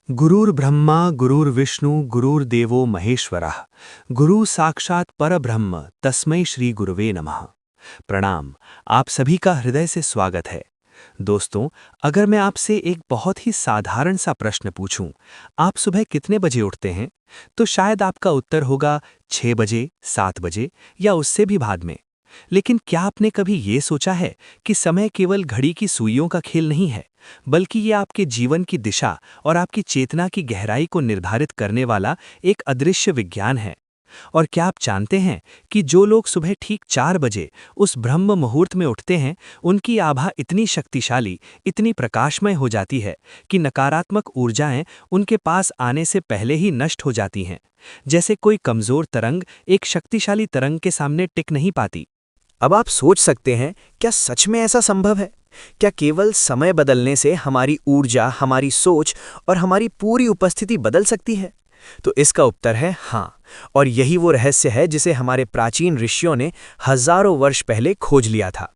गुरुर्ब्रह्मा गुरुर्विष्णु गुरुर्देवो महेश्वरः गुरु साक्षात परब्रह्म तस्मै श्री गुरुवे नमः। प्रणाम। आप सभी का हृदय से स्वागत है। दोस्तों, अगर मैं आपसे एक बहुत ही साधारण सा प्रश्न पूछूं, आप सुबह कितने बजे उठते हैं, तो शायद आपका उत्तर होगा 6 बजे, 7 बजे या उससे भी बाद में। लेकिन क्या आपने कभी ये सोचा है कि समय केवल घड़ी की सुइयों का खेल नहीं है, बल्कि ये आपके जीवन की दिशा और आपकी चेतना की गहराई को निर्धारित करने वाला एक अदृश्य विज्ञान है। और क्या आप जानते हैं कि जो लोग सुबह ठीक 4 बजे उस ब्रह्म मुहूर्त में उठते हैं, उनकी आभा इतनी शक्तिशाली, इतनी प्रकाशमय हो जाती है कि नकारात्मक ऊर्जाएं उनके पास आने से पहले ही नष्ट हो जाती हैं। जैसे कोई कमजोर तरंग एक शक्तिशाली तरंग के सामने टिक नहीं पाती। अब आप सोच सकते हैं, क्या सच में ऐसा संभव है? क्या केवल समय बदलने से हमारी ऊर्जा, हमारी सोच और हमारी पूरी उपस्थिति बदल सकती है? तो इसका उत्तर है हाँ, और यही वो रहस्य है जिसे हमारे प्राचीन ऋषियों ने हजारों वर्ष पहले खोज लिया था।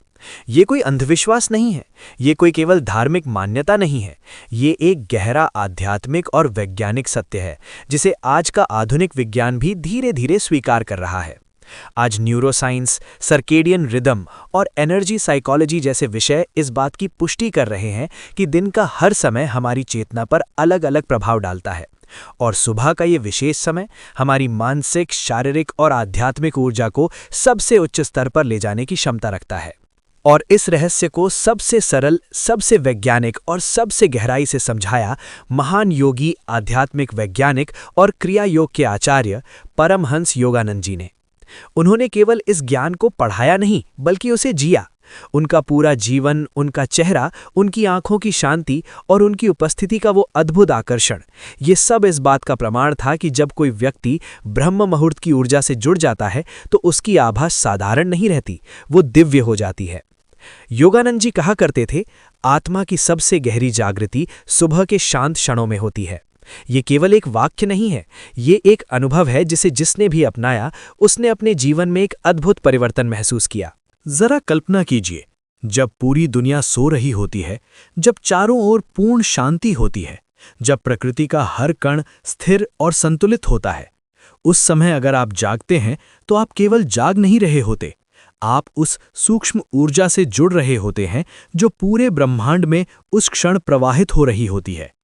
ये कोई अंधविश्वास नहीं है, ये कोई केवल धार्मिक मान्यता नहीं है, ये एक गहरा आध्यात्मिक और वैज्ञानिक सत्य है जिसे आज का आधुनिक विज्ञान भी धीरे धीरे स्वीकार कर रहा है। आज न्यूरोसाइंस, सर्केडियन रिदम और एनर्जी साइकोलॉजी जैसे विषय इस बात की पुष्टि कर रहे हैं कि दिन का हर समय हमारी चेतना पर अलग अलग प्रभाव डालता है, और सुबह का ये विशेष समय हमारी मानसिक, शारीरिक और आध्यात्मिक ऊर्जा को सबसे उच्च स्तर पर ले जाने की क्षमता रखता है। और इस रहस्य को सबसे सरल, सबसे वैज्ञानिक और सबसे गहराई से समझाया महान योगी, आध्यात्मिक वैज्ञानिक और क्रिया योग के आचार्य परमहंस योगानंद जी ने। उन्होंने केवल इस ज्ञान को पढ़ाया नहीं, बल्कि उसे जिया। उनका पूरा जीवन, उनका चेहरा, उनकी आंखों की शांति और उनकी उपस्थिति का वो अद्भुत आकर्षण, ये सब इस बात का प्रमाण था कि जब कोई व्यक्ति ब्रह्म मुहूर्त की ऊर्जा से जुड़ जाता है तो उसकी आभा साधारण नहीं रहती, वो दिव्य हो जाती है। योगानंद जी कहा करते थे, आत्मा की सबसे गहरी जागृति सुबह के शांत क्षणों में होती है। ये केवल एक वाक्य नहीं है, ये एक अनुभव है जिसे जिसने भी अपनाया उसने अपने जीवन में एक अद्भुत परिवर्तन महसूस किया। जरा कल्पना कीजिए, जब पूरी दुनिया सो रही होती है, जब चारों ओर पूर्ण शांति होती है, जब प्रकृति का हर कण स्थिर और संतुलित होता है, उस समय अगर आप जागते हैं तो आप केवल जाग नहीं रहे होते, आप उस सूक्ष्म ऊर्जा से जुड़ रहे होते हैं जो पूरे ब्रह्मांड में उस क्षण प्रवाहित हो रही होती है।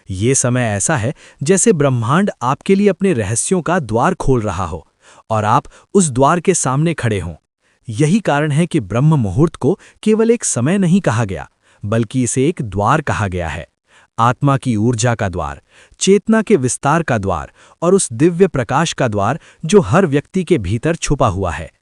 ये समय ऐसा है जैसे ब्रह्मांड आपके लिए अपने रहस्यों का द्वार खोल रहा हो और आप उस द्वार के सामने खड़े हों। यही कारण है कि ब्रह्म मुहूर्त को केवल एक समय नहीं कहा गया, बल्कि इसे एक द्वार कहा गया है। आत्मा की ऊर्जा का द्वार, चेतना के विस्तार का द्वार और उस दिव्य प्रकाश का द्वार जो हर व्यक्ति के भीतर छुपा हुआ है।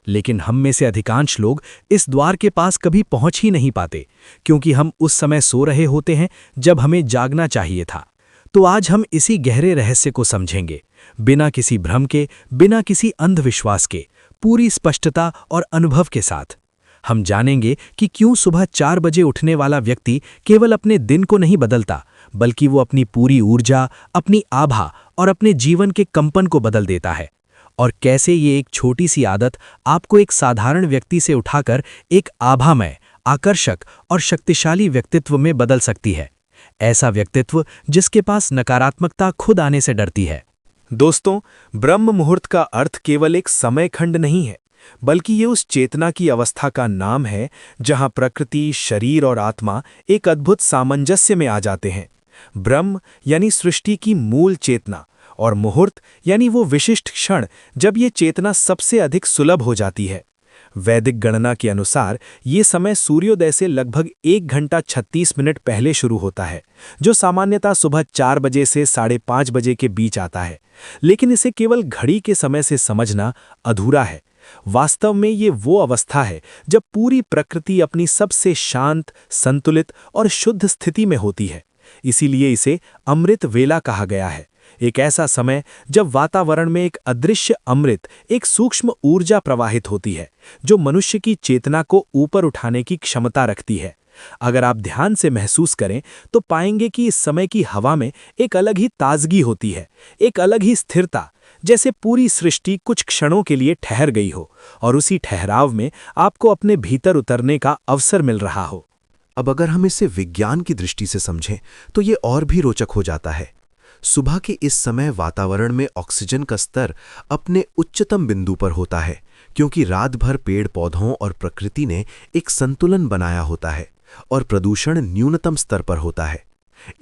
लेकिन हम में से अधिकांश लोग इस द्वार के पास कभी पहुंच ही नहीं पाते, क्योंकि हम उस समय सो रहे होते हैं जब हमें जागना चाहिए था। तो आज हम इसी गहरे रहस्य को समझेंगे, बिना किसी भ्रम के, बिना किसी अंधविश्वास के, पूरी स्पष्टता और अनुभव के साथ। हम जानेंगे कि क्यों सुबह 4 बजे उठने वाला व्यक्ति केवल अपने दिन को नहीं बदलता, बल्कि वो अपनी पूरी ऊर्जा, अपनी आभा और अपने जीवन के कंपन को बदल देता है। और कैसे ये एक छोटी सी आदत आपको एक साधारण व्यक्ति से उठाकर एक आभामय, आकर्षक और शक्तिशाली व्यक्तित्व में बदल सकती है। ऐसा व्यक्तित्व जिसके पास नकारात्मकता खुद आने से डरती है। दोस्तों, ब्रह्म मुहूर्त का अर्थ केवल एक समय खंड नहीं है, बल्कि ये उस चेतना की अवस्था का नाम है जहां प्रकृति, शरीर और आत्मा एक अद्भुत सामंजस्य में आ जाते हैं। ब्रह्म यानी सृष्टि की मूल चेतना, और मुहूर्त यानी वो विशिष्ट क्षण जब ये चेतना सबसे अधिक सुलभ हो जाती है। वैदिक गणना के अनुसार ये समय सूर्योदय से लगभग 1 घंटा 36 मिनट पहले शुरू होता है, जो सामान्यतः सुबह 4 बजे से 5:30 बजे के बीच आता है। लेकिन इसे केवल घड़ी के समय से समझना अधूरा है। वास्तव में ये वो अवस्था है जब पूरी प्रकृति अपनी सबसे शांत, संतुलित और शुद्ध स्थिति में होती है। इसीलिए इसे अमृत वेला कहा गया है, एक ऐसा समय जब वातावरण में एक अदृश्य अमृत, एक सूक्ष्म ऊर्जा प्रवाहित होती है जो मनुष्य की चेतना को ऊपर उठाने की क्षमता रखती है। अगर आप ध्यान से महसूस करें तो पाएंगे कि इस समय की हवा में एक अलग ही ताजगी होती है, एक अलग ही स्थिरता, जैसे पूरी सृष्टि कुछ क्षणों के लिए ठहर गई हो और उसी ठहराव में आपको अपने भीतर उतरने का अवसर मिल रहा हो। अब अगर हम इसे विज्ञान की दृष्टि से समझें तो ये और भी रोचक हो जाता है। सुबह के इस समय वातावरण में ऑक्सीजन का स्तर अपने उच्चतम बिंदु पर होता है, क्योंकि रात भर पेड़ पौधों और प्रकृति ने एक संतुलन बनाया होता है और प्रदूषण न्यूनतम स्तर पर होता है।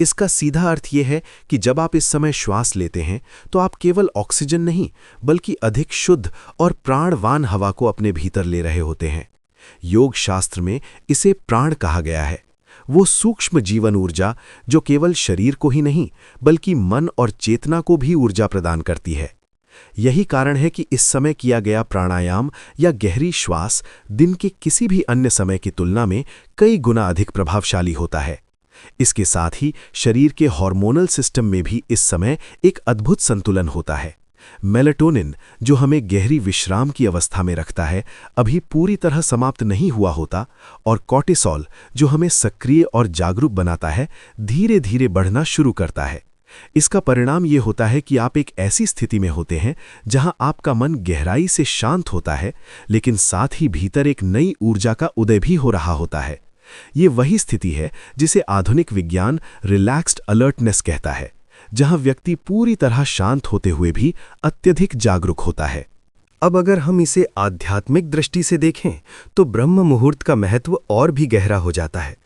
इसका सीधा अर्थ यह है कि जब आप इस समय श्वास लेते हैं तो आप केवल ऑक्सीजन नहीं बल्कि अधिक शुद्ध और प्राणवान हवा को अपने भीतर ले रहे होते हैं। योग शास्त्र में इसे प्राण कहा गया है, वो सूक्ष्म जीवन ऊर्जा जो केवल शरीर को ही नहीं बल्कि मन और चेतना को भी ऊर्जा प्रदान करती है। यही कारण है कि इस समय किया गया प्राणायाम या गहरी श्वास दिन के किसी भी अन्य समय की तुलना में कई गुना अधिक प्रभावशाली होता है। इसके साथ ही शरीर के हार्मोनल सिस्टम में भी इस समय एक अद्भुत संतुलन होता है। मेलाटोनिन, जो हमें गहरी विश्राम की अवस्था में रखता है, अभी पूरी तरह समाप्त नहीं हुआ होता, और कॉर्टिसोल, जो हमें सक्रिय और जागरूक बनाता है, धीरे धीरे बढ़ना शुरू करता है। इसका परिणाम ये होता है कि आप एक ऐसी स्थिति में होते हैं जहां आपका मन गहराई से शांत होता है, लेकिन साथ ही भीतर एक नई ऊर्जा का उदय भी हो रहा होता है। ये वही स्थिति है जिसे आधुनिक विज्ञान रिलैक्स्ड अलर्टनेस कहता है, जहां व्यक्ति पूरी तरह शांत होते हुए भी अत्यधिक जागरूक होता है। अब अगर हम इसे आध्यात्मिक दृष्टि से देखें तो ब्रह्म मुहूर्त का महत्व और भी गहरा हो जाता है।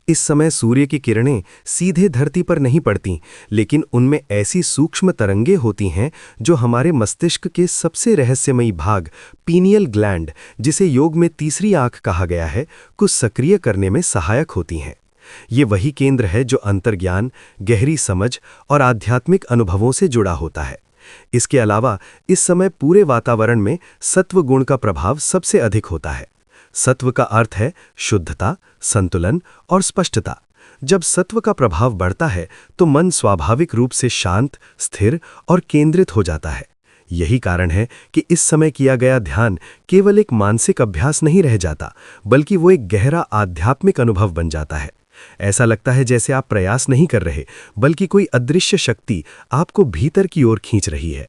इस समय सूर्य की किरणें सीधे धरती पर नहीं पड़ती, लेकिन उनमें ऐसी सूक्ष्म तरंगें होती हैं जो हमारे मस्तिष्क के सबसे रहस्यमयी भाग पीनियल ग्लैंड, जिसे योग में तीसरी आंख कहा गया है, को सक्रिय करने में सहायक होती हैं। ये वही केंद्र है जो अंतर्ज्ञान, गहरी समझ और आध्यात्मिक अनुभवों से जुड़ा होता है। इसके अलावा इस समय पूरे वातावरण में सत्व गुण का प्रभाव सबसे अधिक होता है। सत्व का अर्थ है शुद्धता, संतुलन और स्पष्टता। जब सत्व का प्रभाव बढ़ता है तो मन स्वाभाविक रूप से शांत, स्थिर और केंद्रित हो जाता है। यही कारण है कि इस समय किया गया ध्यान केवल एक मानसिक अभ्यास नहीं रह जाता, बल्कि वो एक गहरा आध्यात्मिक अनुभव बन जाता है। ऐसा लगता है जैसे आप प्रयास नहीं कर रहे, बल्कि कोई अदृश्य शक्ति आपको भीतर की ओर खींच रही है।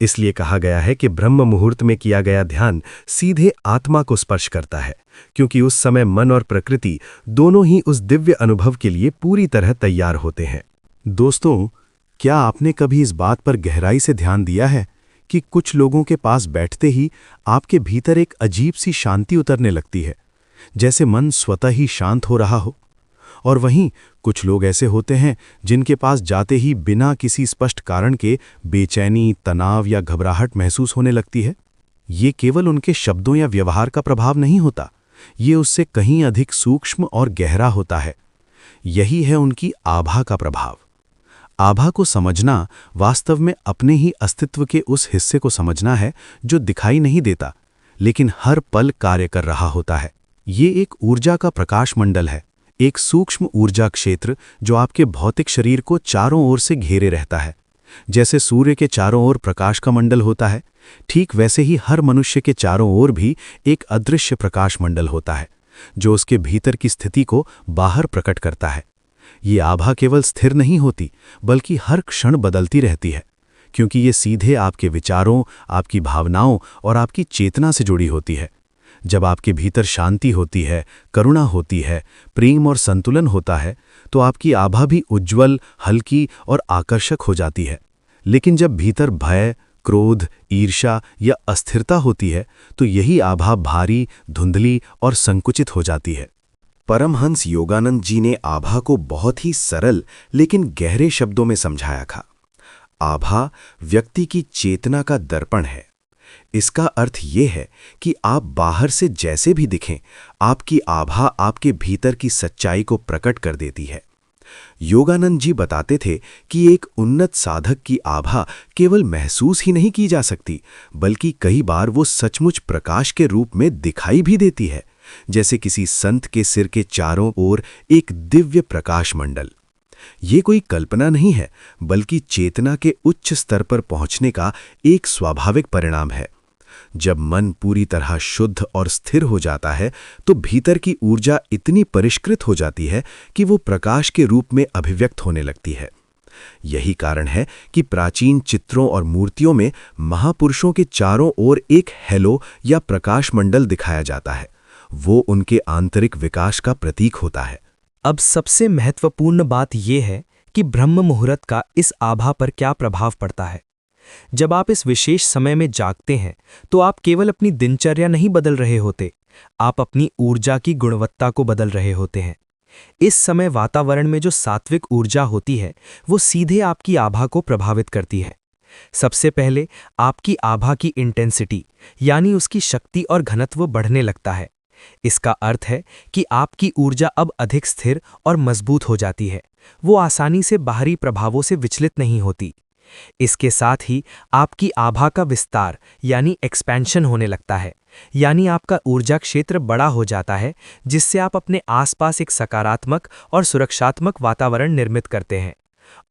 इसलिए कहा गया है कि ब्रह्म मुहूर्त में किया गया ध्यान सीधे आत्मा को स्पर्श करता है, क्योंकि उस समय मन और प्रकृति दोनों ही उस दिव्य अनुभव के लिए पूरी तरह तैयार होते हैं। दोस्तों, क्या आपने कभी इस बात पर गहराई से ध्यान दिया है कि कुछ लोगों के पास बैठते ही आपके भीतर एक अजीब सी शांति उतरने लगती है, जैसे मन स्वतः ही शांत हो रहा हो? और वहीं कुछ लोग ऐसे होते हैं जिनके पास जाते ही बिना किसी स्पष्ट कारण के बेचैनी, तनाव या घबराहट महसूस होने लगती है। ये केवल उनके शब्दों या व्यवहार का प्रभाव नहीं होता, ये उससे कहीं अधिक सूक्ष्म और गहरा होता है। यही है उनकी आभा का प्रभाव। आभा को समझना वास्तव में अपने ही अस्तित्व के उस हिस्से को समझना है जो दिखाई नहीं देता, लेकिन हर पल कार्य कर रहा होता है। ये एक ऊर्जा का प्रकाश मंडल है, एक सूक्ष्म ऊर्जा क्षेत्र जो आपके भौतिक शरीर को चारों ओर से घेरे रहता है। जैसे सूर्य के चारों ओर प्रकाश का मंडल होता है, ठीक वैसे ही हर मनुष्य के चारों ओर भी एक अदृश्य प्रकाश मंडल होता है, जो उसके भीतर की स्थिति को बाहर प्रकट करता है। ये आभा केवल स्थिर नहीं होती, बल्कि हर क्षण बदलती रहती है, क्योंकि ये सीधे आपके विचारों, आपकी भावनाओं और आपकी चेतना से जुड़ी होती है। जब आपके भीतर शांति होती है, करुणा होती है, प्रेम और संतुलन होता है, तो आपकी आभा भी उज्ज्वल, हल्की और आकर्षक हो जाती है। लेकिन जब भीतर भय, क्रोध, ईर्ष्या या अस्थिरता होती है, तो यही आभा भारी, धुंधली और संकुचित हो जाती है। परमहंस योगानंद जी ने आभा को बहुत ही सरल लेकिन गहरे शब्दों में समझाया था। आभा व्यक्ति की चेतना का दर्पण है। इसका अर्थ ये है कि आप बाहर से जैसे भी दिखें, आपकी आभा आपके भीतर की सच्चाई को प्रकट कर देती है। योगानंद जी बताते थे कि एक उन्नत साधक की आभा केवल महसूस ही नहीं की जा सकती, बल्कि कई बार वो सचमुच प्रकाश के रूप में दिखाई भी देती है, जैसे किसी संत के सिर के चारों ओर एक दिव्य प्रकाश मंडल। ये कोई कल्पना नहीं है, बल्कि चेतना के उच्च स्तर पर पहुंचने का एक स्वाभाविक परिणाम है। जब मन पूरी तरह शुद्ध और स्थिर हो जाता है, तो भीतर की ऊर्जा इतनी परिष्कृत हो जाती है कि वो प्रकाश के रूप में अभिव्यक्त होने लगती है। यही कारण है कि प्राचीन चित्रों और मूर्तियों में महापुरुषों के चारों ओर एक हैलो या प्रकाश मंडल दिखाया जाता है। वो उनके आंतरिक विकास का प्रतीक होता है। अब सबसे महत्वपूर्ण बात यह है कि ब्रह्म मुहूर्त का इस आभा पर क्या प्रभाव पड़ता है। जब आप इस विशेष समय में जागते हैं तो आप केवल अपनी दिनचर्या नहीं बदल रहे होते, आप अपनी ऊर्जा की गुणवत्ता को बदल रहे होते हैं। इस समय वातावरण में जो सात्विक ऊर्जा होती है वो सीधे आपकी आभा को प्रभावित करती है। सबसे पहले आपकी आभा की इंटेंसिटी यानी उसकी शक्ति और घनत्व बढ़ने लगता है। इसका अर्थ है कि आपकी ऊर्जा अब अधिक स्थिर और मजबूत हो जाती है, वो आसानी से बाहरी प्रभावों से विचलित नहीं होती। इसके साथ ही आपकी आभा का विस्तार यानी एक्सपेंशन होने लगता है, यानी आपका ऊर्जा क्षेत्र बड़ा हो जाता है, जिससे आप अपने आसपास एक सकारात्मक और सुरक्षात्मक वातावरण निर्मित करते हैं।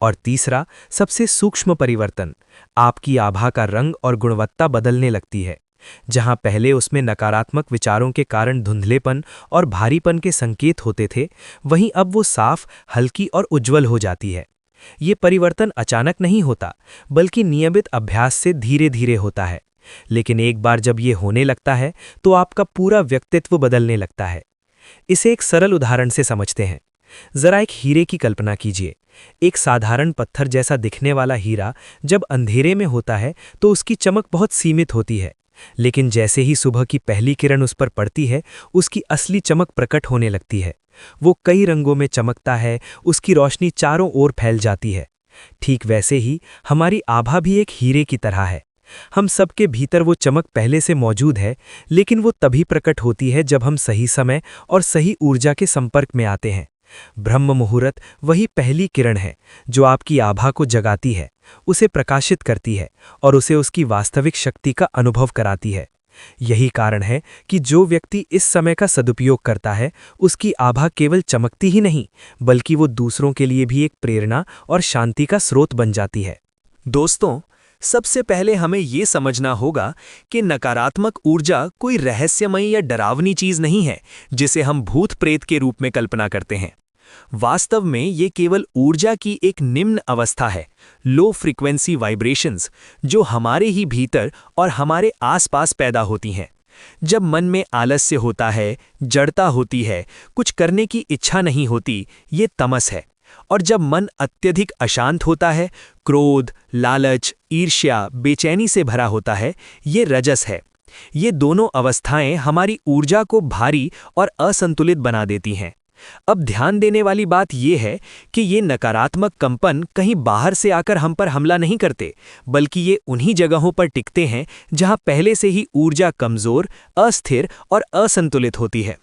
और तीसरा, सबसे सूक्ष्म परिवर्तन, आपकी आभा का रंग और गुणवत्ता बदलने लगती है। जहां पहले उसमें नकारात्मक विचारों के कारण धुंधलेपन और भारीपन के संकेत होते थे, वहीं अब वो साफ, हल्की और उज्ज्वल हो जाती है। ये परिवर्तन अचानक नहीं होता, बल्कि नियमित अभ्यास से धीरे धीरे होता है। लेकिन एक बार जब ये होने लगता है तो आपका पूरा व्यक्तित्व बदलने लगता है। इसे एक सरल उदाहरण से समझते हैं। जरा एक हीरे की कल्पना कीजिए। एक साधारण पत्थर जैसा दिखने वाला हीरा जब अंधेरे में होता है तो उसकी चमक बहुत सीमित होती है, लेकिन जैसे ही सुबह की पहली किरण उस पर पड़ती है, उसकी असली चमक प्रकट होने लगती है। वो कई रंगों में चमकता है, उसकी रोशनी चारों ओर फैल जाती है। ठीक वैसे ही हमारी आभा भी एक हीरे की तरह है। हम सबके भीतर वो चमक पहले से मौजूद है, लेकिन वो तभी प्रकट होती है जब हम सही समय और सही ऊर्जा के संपर्क में आते हैं। ब्रह्म मुहूर्त वही पहली किरण है जो आपकी आभा को जगाती है, उसे प्रकाशित करती है और उसे उसकी वास्तविक शक्ति का अनुभव कराती है। यही कारण है कि जो व्यक्ति इस समय का सदुपयोग करता है, उसकी आभा केवल चमकती ही नहीं, बल्कि वो दूसरों के लिए भी एक प्रेरणा और शांति का स्रोत बन जाती है। दोस्तों, सबसे पहले हमें ये समझना होगा कि नकारात्मक ऊर्जा कोई रहस्यमयी या डरावनी चीज नहीं है जिसे हम भूत प्रेत के रूप में कल्पना करते हैं। वास्तव में ये केवल ऊर्जा की एक निम्न अवस्था है, लो फ्रीक्वेंसी वाइब्रेशंस, जो हमारे ही भीतर और हमारे आसपास पैदा होती हैं। जब मन में आलस्य होता है, जड़ता होती है, कुछ करने की इच्छा नहीं होती, ये तमस है। और जब मन अत्यधिक अशांत होता है, क्रोध, लालच, ईर्ष्या, बेचैनी से भरा होता है, ये रजस है। ये दोनों अवस्थाएं हमारी ऊर्जा को भारी और असंतुलित बना देती हैं। अब ध्यान देने वाली बात यह है कि ये नकारात्मक कंपन कहीं बाहर से आकर हम पर हमला नहीं करते, बल्कि ये उन्हीं जगहों पर टिकते हैं जहां पहले से ही ऊर्जा कमजोर, अस्थिर और असंतुलित होती है।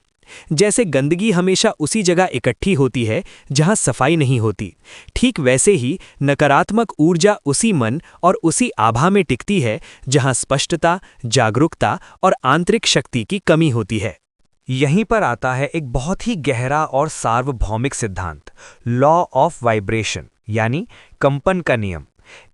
जैसे गंदगी हमेशा उसी जगह इकट्ठी होती है जहां सफाई नहीं होती, ठीक वैसे ही नकारात्मक ऊर्जा उसी मन और उसी आभा में टिकती है जहां स्पष्टता, जागरूकता और आंतरिक शक्ति की कमी होती है। यहीं पर आता है एक बहुत ही गहरा और सार्वभौमिक सिद्धांत, लॉ ऑफ वाइब्रेशन यानी कंपन का नियम।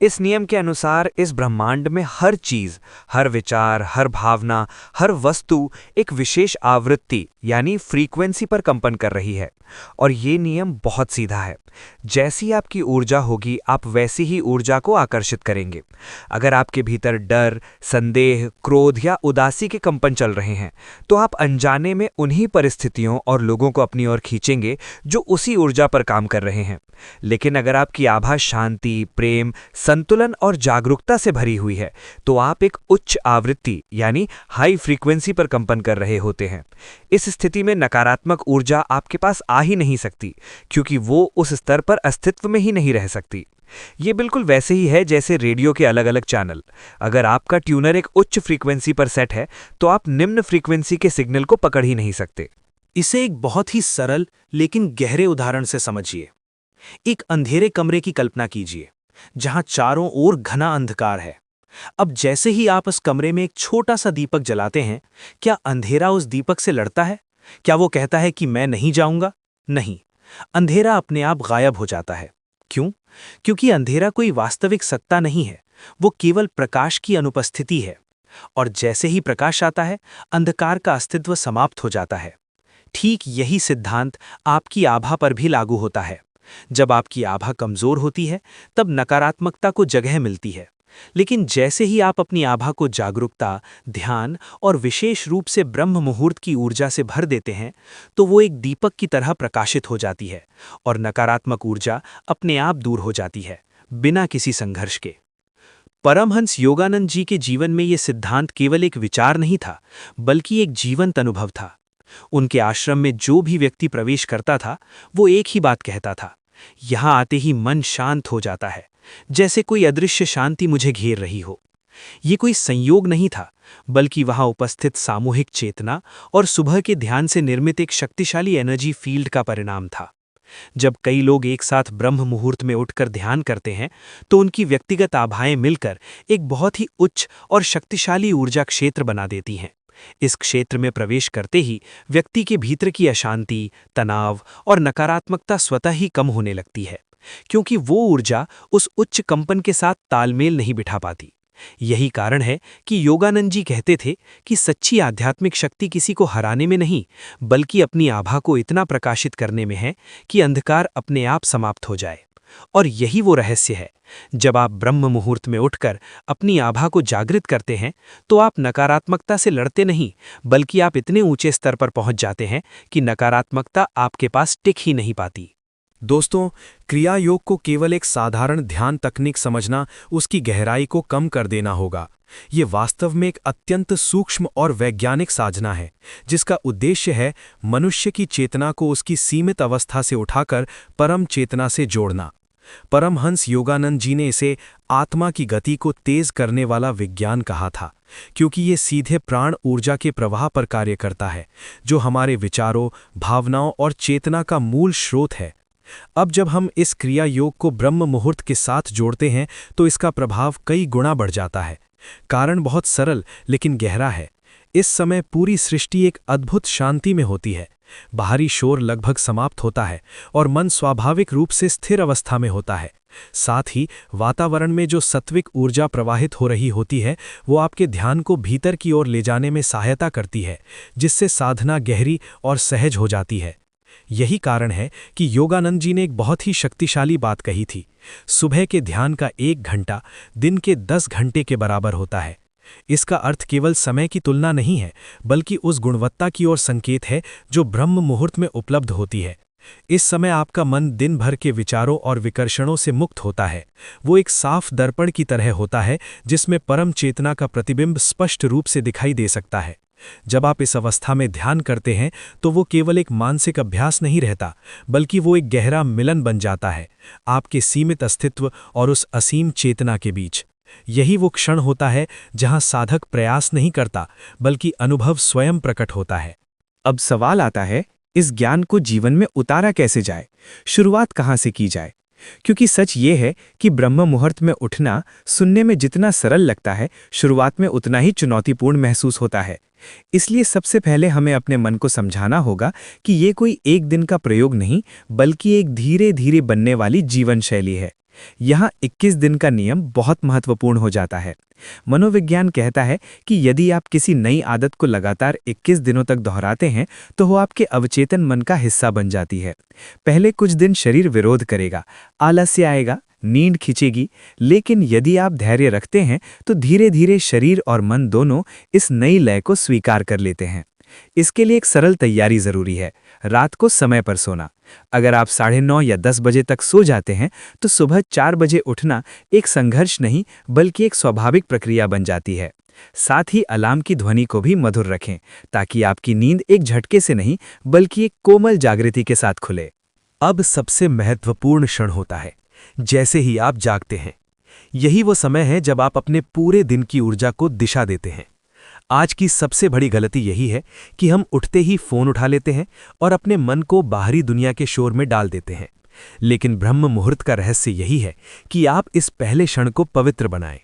इस नियम के अनुसार इस ब्रह्मांड में हर चीज, हर विचार, हर भावना, हर वस्तु एक विशेष आवृत्ति यानी फ्रीक्वेंसी पर कंपन कर रही है। और ये नियम बहुत सीधा है। जैसी आपकी ऊर्जा होगी, आप वैसी ही ऊर्जा को आकर्षित करेंगे। अगर आपके भीतर डर, संदेह, क्रोध या उदासी के कंपन चल रहे हैं, तो आप अनजाने में उन्हीं परिस्थितियों और लोगों को अपनी ओर खींचेंगे जो उसी ऊर्जा पर काम कर रहे हैं। लेकिन अगर आपकी आभा शांति, प्रेम, संतुलन और जागरूकता से भरी हुई है, तो आप एक उच्च आवृत्ति यानी हाई फ्रीक्वेंसी पर कंपन कर रहे होते हैं। इस स्थिति में नकारात्मक ऊर्जा आपके पास आ ही नहीं सकती, क्योंकि वो उस स्तर पर अस्तित्व में ही नहीं रह सकती। ये बिल्कुल वैसे ही है जैसे रेडियो के अलग अलग चैनल। अगर आपका ट्यूनर एक उच्च फ्रीक्वेंसी पर सेट है, तो आप निम्न फ्रीक्वेंसी के सिग्नल को पकड़ ही नहीं सकते। इसे एक बहुत ही सरल लेकिन गहरे उदाहरण से समझिए। एक अंधेरे कमरे की कल्पना कीजिए जहां चारों ओर घना अंधकार है। अब जैसे ही आप उस कमरे में एक छोटा सा दीपक जलाते हैं, क्या अंधेरा उस दीपक से लड़ता है? क्या वो कहता है कि मैं नहीं जाऊंगा? नहीं, अंधेरा अपने आप गायब हो जाता है। क्यों? क्योंकि अंधेरा कोई वास्तविक सत्ता नहीं है, वो केवल प्रकाश की अनुपस्थिति है। और जैसे ही प्रकाश आता है, अंधकार का अस्तित्व समाप्त हो जाता है। ठीक यही सिद्धांत आपकी आभा पर भी लागू होता है। जब आपकी आभा कमजोर होती है, तब नकारात्मकता को जगह मिलती है, लेकिन जैसे ही आप अपनी आभा को जागरूकता, ध्यान और विशेष रूप से ब्रह्म मुहूर्त की ऊर्जा से भर देते हैं, तो वो एक दीपक की तरह प्रकाशित हो जाती है और नकारात्मक ऊर्जा अपने आप दूर हो जाती है, बिना किसी संघर्ष के। परमहंस योगानंद जी के जीवन में ये सिद्धांत केवल एक विचार नहीं था, बल्कि एक जीवंत अनुभव था। उनके आश्रम में जो भी व्यक्ति प्रवेश करता था, वो एक ही बात कहता था, यहाँ आते ही मन शांत हो जाता है, जैसे कोई अदृश्य शांति मुझे घेर रही हो। ये कोई संयोग नहीं था, बल्कि वहां उपस्थित सामूहिक चेतना और सुबह के ध्यान से निर्मित एक शक्तिशाली एनर्जी फील्ड का परिणाम था। जब कई लोग एक साथ ब्रह्म मुहूर्त में उठकर ध्यान करते हैं, तो उनकी व्यक्तिगत आभाएं मिलकर एक बहुत ही उच्च और शक्तिशाली ऊर्जा क्षेत्र बना देती हैं। इस क्षेत्र में प्रवेश करते ही व्यक्ति के भीतर की अशांति, तनाव और नकारात्मकता स्वतः ही कम होने लगती है, क्योंकि वो ऊर्जा उस उच्च कंपन के साथ तालमेल नहीं बिठा पाती। यही कारण है कि योगानंद जी कहते थे कि सच्ची आध्यात्मिक शक्ति किसी को हराने में नहीं, बल्कि अपनी आभा को इतना प्रकाशित करने में है कि अंधकार अपने आप समाप्त हो जाए। और यही वो रहस्य है। जब आप ब्रह्म मुहूर्त में उठकर अपनी आभा को जागृत करते हैं, तो आप नकारात्मकता से लड़ते नहीं, बल्कि आप इतने ऊंचे स्तर पर पहुंच जाते हैं कि नकारात्मकता आपके पास टिक ही नहीं पाती। दोस्तों, क्रिया योग को केवल एक साधारण ध्यान तकनीक समझना उसकी गहराई को कम कर देना होगा। ये वास्तव में एक अत्यंत सूक्ष्म और वैज्ञानिक साधना है, जिसका उद्देश्य है मनुष्य की चेतना को उसकी सीमित अवस्था से उठाकर परम चेतना से जोड़ना। परमहंस योगानंद जी ने इसे आत्मा की गति को तेज करने वाला विज्ञान कहा था, क्योंकि ये सीधे प्राण ऊर्जा के प्रवाह पर कार्य करता है, जो हमारे विचारों, भावनाओं और चेतना का मूल स्रोत है। अब जब हम इस क्रिया योग को ब्रह्म मुहूर्त के साथ जोड़ते हैं, तो इसका प्रभाव कई गुना बढ़ जाता है। कारण बहुत सरल लेकिन गहरा है। इस समय पूरी सृष्टि एक अद्भुत शांति में होती है। बाहरी शोर लगभग समाप्त होता है और मन स्वाभाविक रूप से स्थिर अवस्था में होता है। साथ ही वातावरण में जो सत्विक ऊर्जा प्रवाहित हो रही होती है, वो आपके ध्यान को भीतर की ओर ले जाने में सहायता करती है, जिससे साधना गहरी और सहज हो जाती है। यही कारण है कि योगानंद जी ने एक बहुत ही शक्तिशाली बात कही थी, सुबह के ध्यान का 1 घंटा दिन के 10 घंटे के बराबर होता है। इसका अर्थ केवल समय की तुलना नहीं है, बल्कि उस गुणवत्ता की ओर संकेत है जो ब्रह्म मुहूर्त में उपलब्ध होती है। इस समय आपका मन दिन भर के विचारों और विकर्षणों से मुक्त होता है। वो एक साफ दर्पण की तरह होता है, जिसमें परम चेतना का प्रतिबिंब स्पष्ट रूप से दिखाई दे सकता है। जब आप इस अवस्था में ध्यान करते हैं, तो वो केवल एक मानसिक अभ्यास नहीं रहता, बल्कि वो एक गहरा मिलन बन जाता है आपके सीमित अस्तित्व और उस असीम चेतना के बीच। यही वो क्षण होता है जहां साधक प्रयास नहीं करता, बल्कि अनुभव स्वयं प्रकट होता है। अब सवाल आता है, इस ज्ञान को जीवन में उतारा कैसे जाए? शुरुआत कहाँ से की जाए? क्योंकि सच ये है कि ब्रह्म मुहूर्त में उठना सुनने में जितना सरल लगता है, शुरुआत में उतना ही चुनौतीपूर्ण महसूस होता है। इसलिए सबसे पहले हमें अपने मन को समझाना होगा कि ये कोई एक दिन का प्रयोग नहीं, बल्कि एक धीरे धीरे बनने वाली जीवन शैली है। यहाँ 21 दिन का नियम बहुत महत्वपूर्ण हो जाता है। मनोविज्ञान कहता है कि यदि आप किसी नई आदत को लगातार 21 दिनों तक दोहराते हैं, तो वो आपके अवचेतन मन का हिस्सा बन जाती है। पहले कुछ दिन शरीर विरोध करेगा, आलस्य आएगा, नींद खिंचेगी, लेकिन यदि आप धैर्य रखते हैं, तो धीरे धीरे शरीर और मन दोनों इस नई लय को स्वीकार कर लेते हैं। इसके लिए एक सरल तैयारी जरूरी है, रात को समय पर सोना। अगर आप 9:30 या 10 बजे तक सो जाते हैं, तो सुबह 4 बजे उठना एक संघर्ष नहीं, बल्कि एक स्वाभाविक प्रक्रिया बन जाती है। साथ ही अलार्म की ध्वनि को भी मधुर रखें, ताकि आपकी नींद एक झटके से नहीं, बल्कि एक कोमल जागृति के साथ खुले। अब सबसे महत्वपूर्ण क्षण होता है, जैसे ही आप जागते हैं। यही वो समय है जब आप अपने पूरे दिन की ऊर्जा को दिशा देते हैं। आज की सबसे बड़ी गलती यही है कि हम उठते ही फोन उठा लेते हैं और अपने मन को बाहरी दुनिया के शोर में डाल देते हैं। लेकिन ब्रह्म मुहूर्त का रहस्य यही है कि आप इस पहले क्षण को पवित्र बनाएं।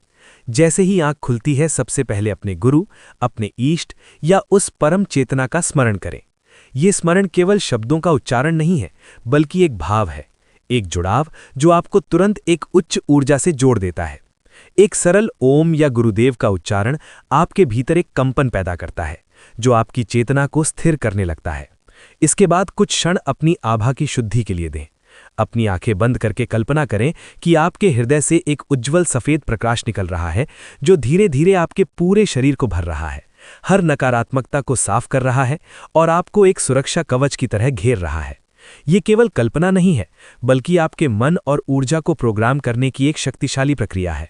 जैसे ही आंख खुलती है, सबसे पहले अपने गुरु, अपने इष्ट या उस परम चेतना का स्मरण करें। ये स्मरण केवल शब्दों का उच्चारण नहीं है, बल्कि एक भाव है, एक जुड़ाव जो आपको तुरंत एक उच्च ऊर्जा से जोड़ देता है। एक सरल ओम या गुरुदेव का उच्चारण आपके भीतर एक कंपन पैदा करता है, जो आपकी चेतना को स्थिर करने लगता है। इसके बाद कुछ क्षण अपनी आभा की शुद्धि के लिए दें। अपनी आंखें बंद करके कल्पना करें कि आपके हृदय से एक उज्जवल सफेद प्रकाश निकल रहा है जो धीरे धीरे आपके पूरे शरीर को भर रहा है, हर नकारात्मकता को साफ कर रहा है और आपको एक सुरक्षा कवच की तरह घेर रहा है। ये केवल कल्पना नहीं है, बल्कि आपके मन और ऊर्जा को प्रोग्राम करने की एक शक्तिशाली प्रक्रिया है।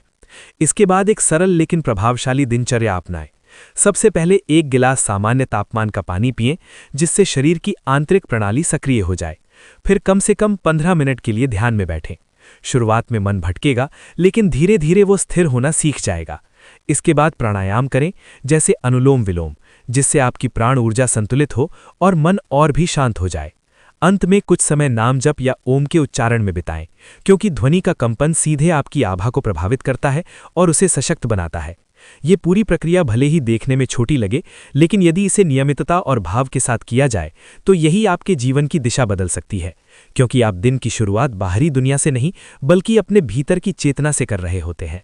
इसके बाद एक सरल लेकिन प्रभावशाली दिनचर्या अपनाएं। सबसे पहले एक गिलास सामान्य तापमान का पानी पिएं, जिससे शरीर की आंतरिक प्रणाली सक्रिय हो जाए। फिर कम से कम 15 मिनट के लिए ध्यान में बैठें। शुरुआत में मन भटकेगा, लेकिन धीरे धीरे वो स्थिर होना सीख जाएगा। इसके बाद प्राणायाम करें, जैसे अनुलोम विलोम, जिससे आपकी प्राण ऊर्जा संतुलित हो और मन और भी शांत हो जाए। अंत में कुछ समय नाम जप या ओम के उच्चारण में बिताएं, क्योंकि ध्वनि का कंपन सीधे आपकी आभा को प्रभावित करता है और उसे सशक्त बनाता है। ये पूरी प्रक्रिया भले ही देखने में छोटी लगे, लेकिन यदि इसे नियमितता और भाव के साथ किया जाए तो यही आपके जीवन की दिशा बदल सकती है, क्योंकि आप दिन की शुरुआत बाहरी दुनिया से नहीं बल्कि अपने भीतर की चेतना से कर रहे होते हैं।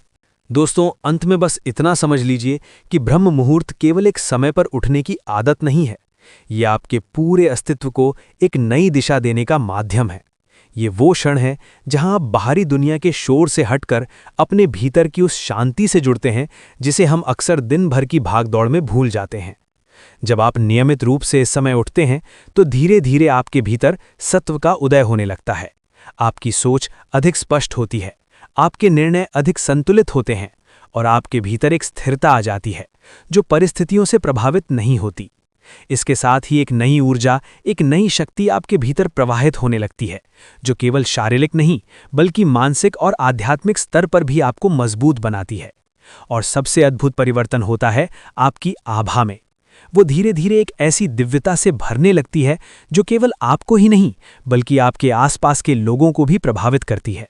दोस्तों, अंत में बस इतना समझ लीजिए कि ब्रह्म मुहूर्त केवल एक समय पर उठने की आदत नहीं है, ये आपके पूरे अस्तित्व को एक नई दिशा देने का माध्यम है। ये वो क्षण है जहां आप बाहरी दुनिया के शोर से हटकर अपने भीतर की उस शांति से जुड़ते हैं जिसे हम अक्सर दिन भर की भागदौड़ में भूल जाते हैं। जब आप नियमित रूप से इस समय उठते हैं तो धीरे धीरे आपके भीतर सत्व का उदय होने लगता है। आपकी सोच अधिक स्पष्ट होती है, आपके निर्णय अधिक संतुलित होते हैं और आपके भीतर एक स्थिरता आ जाती है जो परिस्थितियों से प्रभावित नहीं होती। इसके साथ ही एक नई ऊर्जा, एक नई शक्ति आपके भीतर प्रवाहित होने लगती है, जो केवल शारीरिक नहीं बल्कि मानसिक और आध्यात्मिक स्तर पर भी आपको मजबूत बनाती है। और सबसे अद्भुत परिवर्तन होता है आपकी आभा में। वो धीरे धीरे एक ऐसी दिव्यता से भरने लगती है जो केवल आपको ही नहीं बल्कि आपके आसपास के लोगों को भी प्रभावित करती है।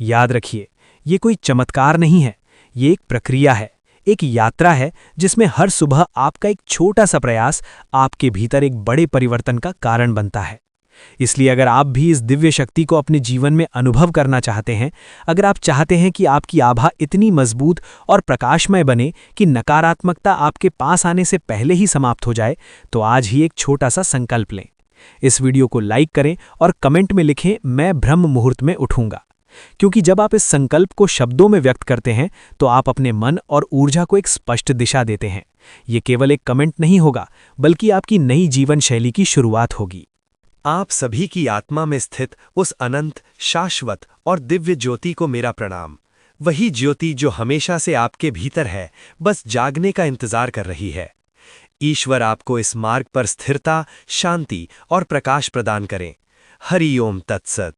याद रखिए, ये कोई चमत्कार नहीं है, ये एक प्रक्रिया है, एक यात्रा है जिसमें हर सुबह आपका एक छोटा सा प्रयास आपके भीतर एक बड़े परिवर्तन का कारण बनता है। इसलिए अगर आप भी इस दिव्य शक्ति को अपने जीवन में अनुभव करना चाहते हैं, अगर आप चाहते हैं कि आपकी आभा इतनी मजबूत और प्रकाशमय बने कि नकारात्मकता आपके पास आने से पहले ही समाप्त हो जाए, तो आज ही एक छोटा सा संकल्प लें। इस वीडियो को लाइक करें और कमेंट में लिखें, मैं ब्रह्म मुहूर्त में उठूंगा। क्योंकि जब आप इस संकल्प को शब्दों में व्यक्त करते हैं तो आप अपने मन और ऊर्जा को एक स्पष्ट दिशा देते हैं। ये केवल एक कमेंट नहीं होगा बल्कि आपकी नई जीवन शैली की शुरुआत होगी। आप सभी की आत्मा में स्थित उस अनंत, शाश्वत और दिव्य ज्योति को मेरा प्रणाम। वही ज्योति जो हमेशा से आपके भीतर है, बस जागने का इंतजार कर रही है। ईश्वर आपको इस मार्ग पर स्थिरता, शांति और प्रकाश प्रदान करें। हरि ओम तत्सत।